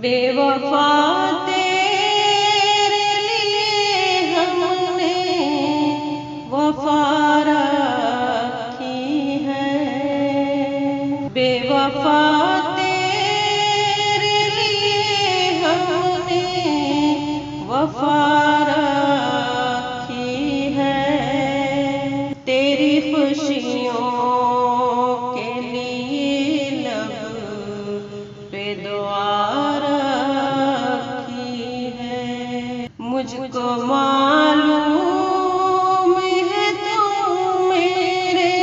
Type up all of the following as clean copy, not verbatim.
बेवफा तेरे लिए हमने वफा रखी है। बेवफा तेरे लिए हमने वफा रखी है। तेरी खुशियों के लिए लब पे दुआ रखी है। मुझको मालूम है तुम मेरे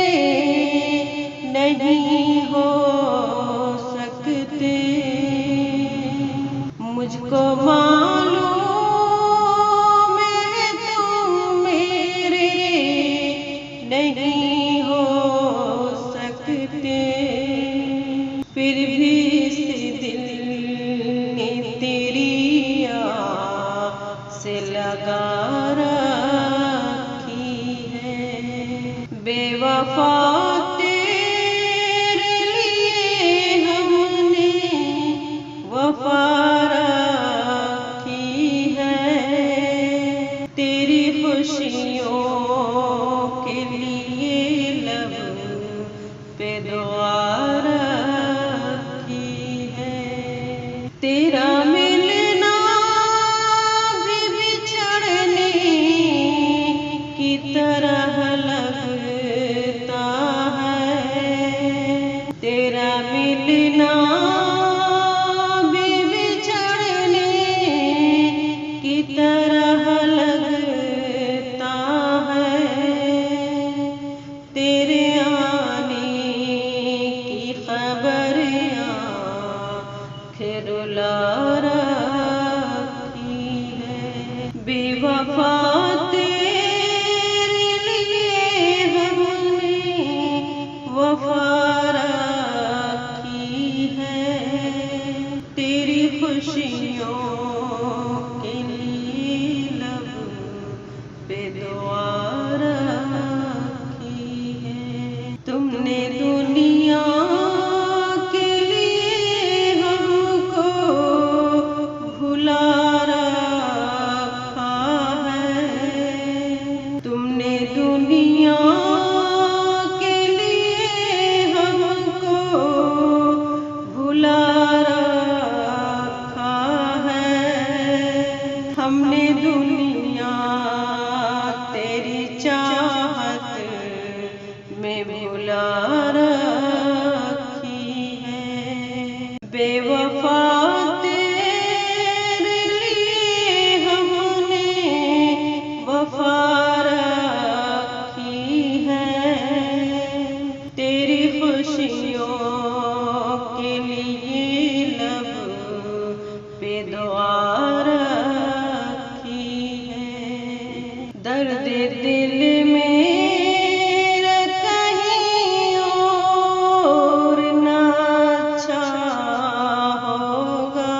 नहीं हो सकते। मुझको मालूम है तुम मेरे नहीं हो सकते। फिर भी इस दिल ने तेरी आस लगा रखी है। बेवफा तेरे लिए हमने वफा रखी है। तेरी खुशियों के लिए लब पे दुआ रखी है। तेरा मिलना भी बिछड़ने की तरह लगता है। तेरा मिलना भी बिछड़ने की तरह लगता है। तेरे आने की खबर आँखें रुला रखी है। बेवफा तेरे लिए हमने वफा रखी है। तेरी खुशियों के लिए लब पे दुआ रखी है। तुमने दुनिया के लिए हमको भुला रखा है। तुमने दुनिया के लिए हमको भुला रखा है। हमने दुनिया तेरी चाहत में भुला रखी है। बेवफा तेरे लिए हमने वफा रखी है। तेरी खुशियों के लिए लब पे दुआ रखी है। दर्द दिल मेरा कहीं और ना अच्छा होगा।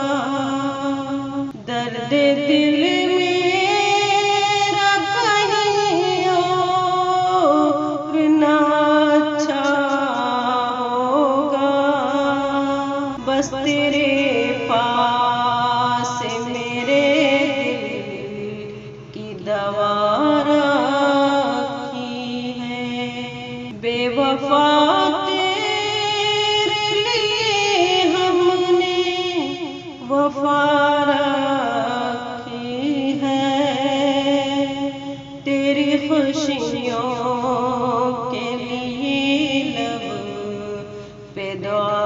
दर्द दिल मेरा कहीं और ना अच्छा होगा। बस तेरे पास मेरे दिल की दवा रखी है। बेवफा तेरे लिए हमने वफा रखी है। तेरी खुशियों के लिए लब पे दुआ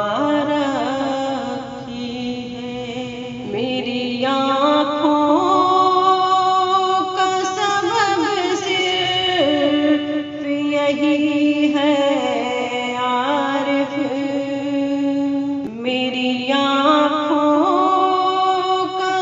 रखी है। मेरी आँखों का सबब सिर्फ यही है आरिफ। मेरी आँखों का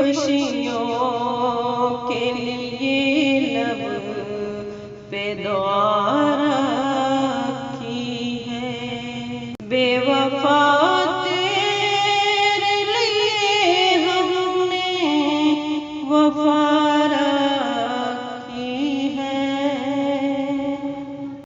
खुशियों के लिए लब पे दुआ रखी है। बेवफा